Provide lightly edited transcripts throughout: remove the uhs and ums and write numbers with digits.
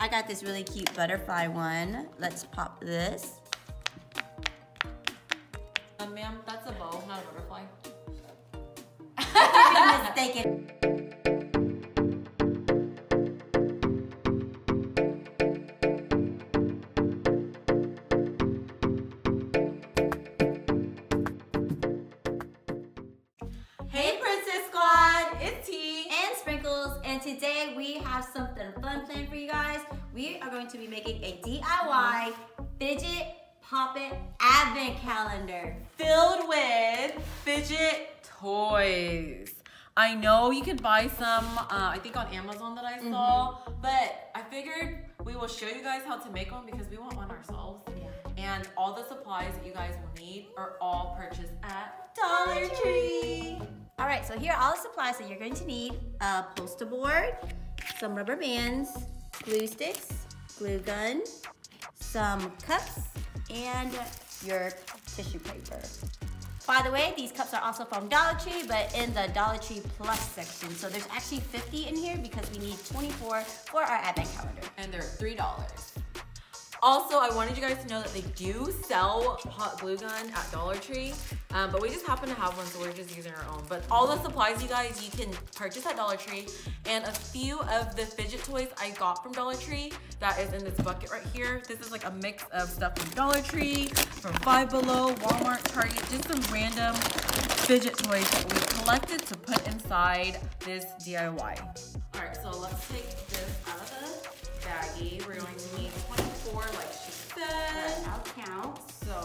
I got this really cute butterfly one. Let's pop this. Ma'am, that's a bow, not a butterfly. I'm mistaken. Hey Princess Squad, it's T and Sprinkles, and today we have something fun planned for you guys. We are going to be making a DIY Fidget Pop-It Advent Calendar Filled with fidget toys. I know you can buy some, I think on Amazon that I saw, but I figured we will show you guys how to make one because we want one ourselves. And all the supplies that you guys will need are all purchased at Dollar Tree. All right, so here are all the supplies that you're going to need. A poster board, some rubber bands, glue sticks, glue gun, some cups, and your tissue paper. By the way, these cups are also from Dollar Tree, but in the Dollar Tree Plus section. So there's actually 50 in here because we need 24 for our advent calendar. And they're $3. Also, I wanted you guys to know that they do sell hot glue gun at Dollar Tree, but we just happen to have one, so we're just using our own. But all the supplies, you guys, you can purchase at Dollar Tree, and a few of the fidget toys I got from Dollar Tree, that is in this bucket right here. This is like a mix of stuff from Dollar Tree, from Five Below, Walmart, Target, just some random fidget toys that we collected to put inside this DIY. All right, so let's take this out of the baggie. We're going to need 24, like she said. I'll count. So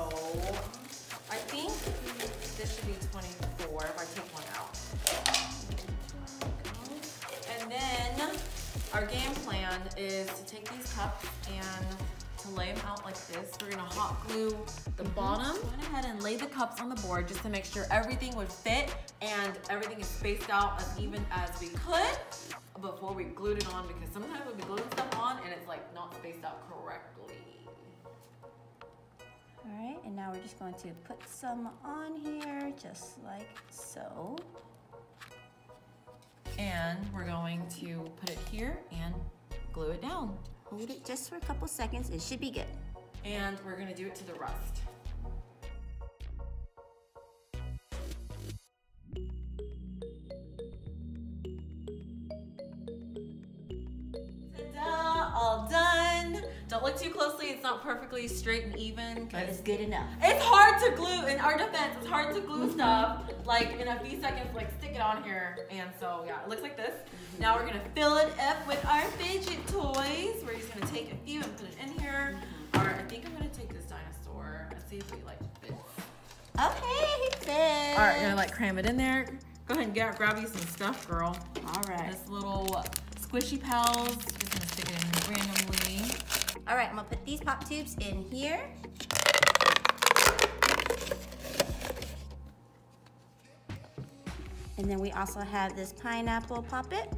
I think this should be 24 if I take one out. And then our game plan is to take these cups and to lay them out like this. We're gonna hot glue the bottom. Went ahead and lay the cups on the board just to make sure everything would fit and everything is spaced out as even as we could before we glued it on, because sometimes we'll be gluing stuff on and it's like not spaced out correctly. All right, and now we're just going to put some on here, just like so. And we're going to put it here and glue it down. Hold it just for a couple seconds, it should be good. And we're gonna do it to the rust. Ta-da, all done. Don't look too closely, it's not perfectly straight and even. But it's good enough. It's hard to glue, in our defense, it's hard to glue stuff, like in a few seconds, like stick it on here. And so yeah, it looks like this. Now we're gonna fill it up with our fidget toys. We're just gonna take a few and put it in here. All right, I think I'm gonna take this dinosaur and see if we like fits. Okay, it fits. All right, you're gonna like cram it in there. Go ahead and grab you some stuff, girl. All right. This little squishy pals, just gonna stick it in randomly. All right, I'm gonna put these pop tubes in here. And then we also have this pineapple Pop-It.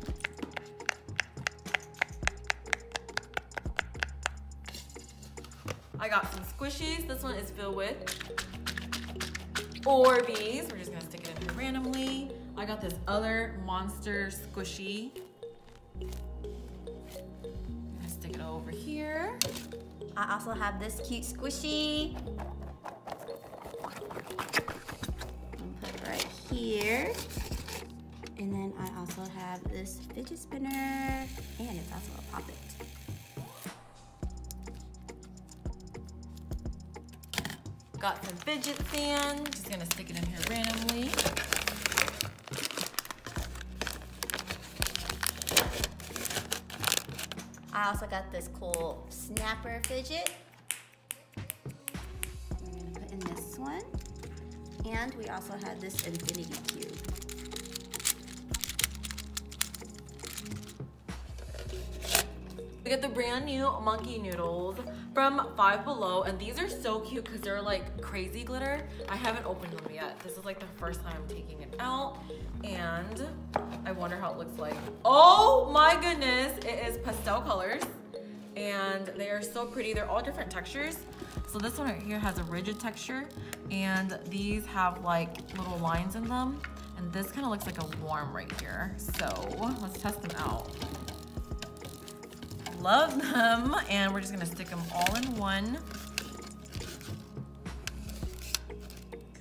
I got some squishies. This one is filled with Orbeez. We're just gonna stick it in here randomly. I got this other monster squishy. I'm gonna stick it over here. I also have this cute squishy. I'm put it right here. And then I also have this fidget spinner, and it's also a Pop-It. Got some fidget sand. Just gonna stick it in here randomly. I also got this cool snapper fidget. We're gonna put in this one. And we also have this infinity cube. We got the brand new monkey noodles from Five Below, and these are so cute because they're like crazy glitter. I haven't opened them yet. This is like the first time I'm taking it out, and I wonder how it looks like. Oh my goodness, it is pastel colors, and they are so pretty. They're all different textures. So this one right here has a rigid texture, and these have like little lines in them, and this kind of looks like a warm right here. So let's test them out. love them. And we're just gonna stick them all in one.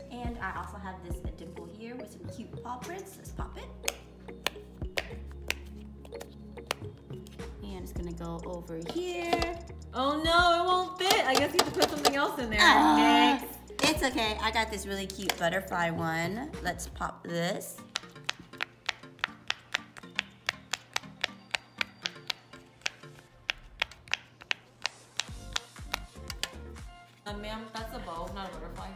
And I also have this dimple here with some cute paw prints. Let's pop it. And it's gonna go over here. Oh no, it won't fit. I guess you have to put something else in there. Next. It's okay. I got this really cute butterfly one. Let's pop this. Ma'am, that's a bow, not a butterfly.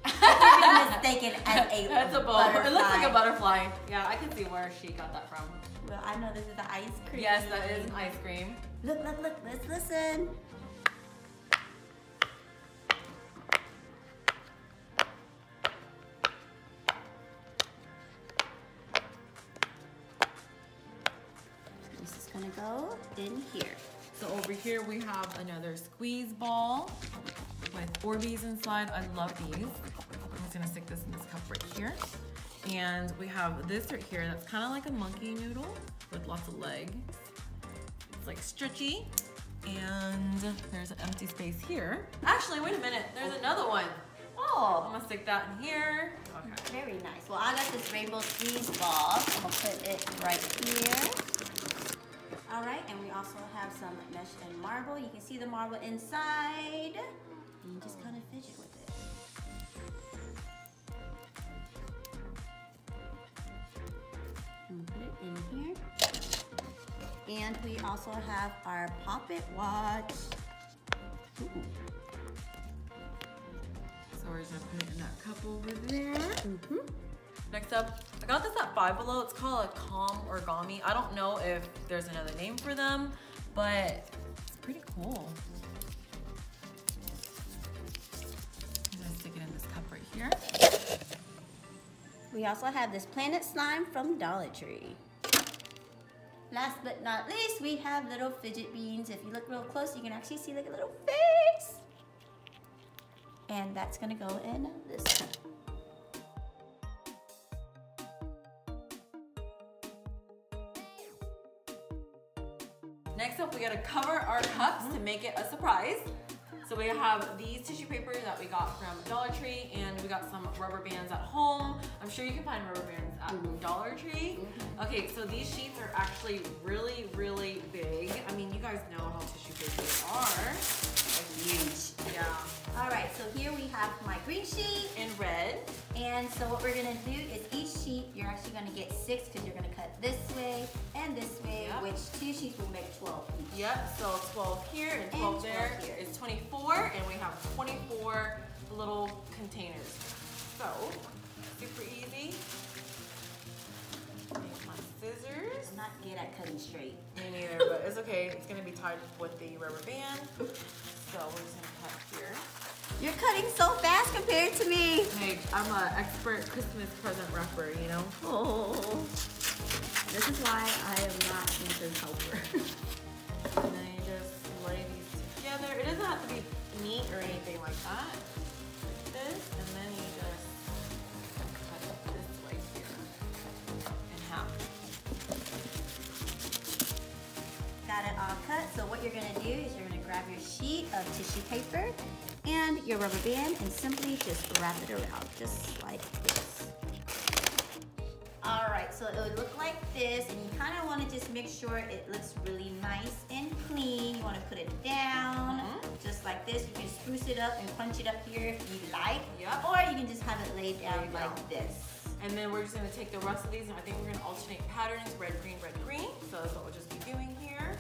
Mistaken as a That's a bow. butterfly. It looks like a butterfly. Yeah, I can see where she got that from. Well, I know this is the ice cream. Yes, that is an ice cream. Look, look, look. Let's listen. This is gonna go in here. So over here we have another squeeze ball with Orbeez inside. I love these. I'm just gonna stick this in this cup right here. And we have this right here that's kind of like a monkey noodle with lots of legs. It's like stretchy. And there's an empty space here. Actually, wait a minute, there's another one. Oh, I'm gonna stick that in here. Okay. very nice. Well, I got this rainbow squeeze ball. I'm gonna put it right here. All right, and we also have some mesh and marble. You can see the marble inside. And you just kind of fidget with it. And put it in here. And we also have our Pop It watch. Ooh. So we're just gonna put it in that cup over there. Next up, I got this at Five Below. It's called a calm origami. I don't know if there's another name for them, but it's pretty cool. I'm gonna stick it in this cup right here. We also have this Planet Slime from Dollar Tree. Last but not least, we have little fidget beans. If you look real close, you can actually see like a little face. And that's gonna go in this cup. Next up, we gotta cover our cups to make it a surprise. So we have these tissue papers that we got from Dollar Tree, and we got some rubber bands at home. I'm sure you can find rubber bands at Dollar Tree. Okay, so these sheets are actually really, really big. I mean, you guys know how tissue papers are. They're huge. Yeah. All right, so here we have my green sheet. In red. And so what we're gonna do is each sheet, you're actually gonna get 6 because you're gonna cut this way and this way, which 2 sheets will make 12 each. Yep, so 12 here and 12 there here. is 24, and we have 24 little containers. So, super easy. Take my scissors. I'm not good at cutting straight. Me neither, but it's okay. It's gonna be tied with the rubber band. So we're just gonna cut here. You're cutting so fast compared to me. Hey, I'm an expert Christmas present wrapper, you know? Oh, this is why I am not Ethan's helper. And then you just lay these together. It doesn't have to be neat or anything like that. Like this, and then you just cut it this way here in half. Got it all cut. So what you're gonna do is you're gonna grab your sheet of tissue paper and your rubber band and simply just wrap it around, just like this. All right, so it would look like this, and you kind of want to just make sure it looks really nice and clean. You want to put it down, just like this. You can spruce it up and punch it up here if you like, or you can just have it laid down like this. And then we're just gonna take the rest of these, and I think we're gonna alternate patterns, red, green, red, green. So that's what we'll just be doing here.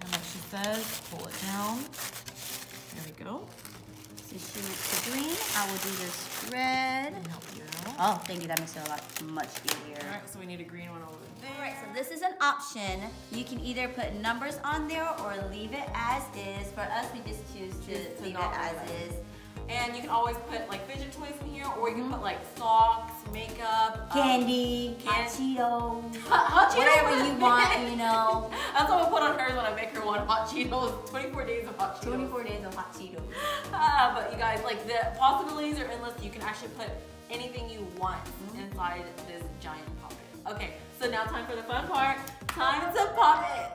And like she says, pull it down. There we go. Since she went to green, I will do this red. Let me help you out. Oh, thank you. That makes it a lot much easier. All right, so we need a green one over there. All right, so this is an option. You can either put numbers on there or leave it as is. For us, we just choose to leave it as is. And you can always put like fidget toys in here, or you can put like socks, makeup, candy, hot Cheetos, hot Cheetos, whatever you want, you know. That's what we put on hers when I make her one, hot Cheetos. 24 days of hot Cheetos. 24 days of hot Cheetos. But you guys, like the possibilities are endless. You can actually put anything you want inside this giant poppet. Okay, so now time for the fun part. Time to pop it.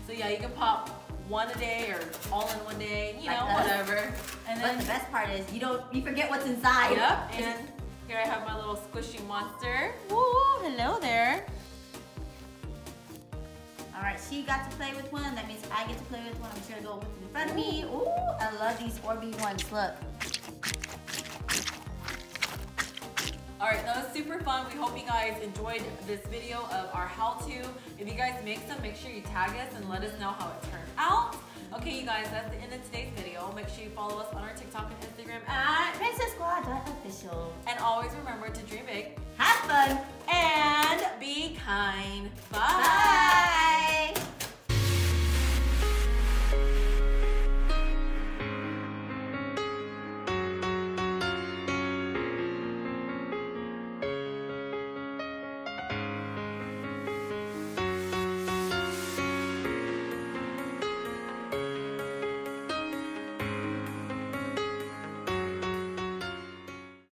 So yeah, you can pop one a day or all in one day, you know, whatever. And then but the best part is you forget what's inside. Yep. And here I have my little squishy monster. Woo! Hello there. All right, she got to play with one. That means I get to play with one. I'm sure to go with in front of me. Ooh, I love these Orby ones. Look. All right, that was super fun. We hope you guys enjoyed this video of our how-to. If you guys make some, make sure you tag us and let us know how it turned out. Okay, you guys, that's the end of today's video. Make sure you follow us on our TikTok and Instagram at PrincessSquad.official. And always remember to dream big. Have fun.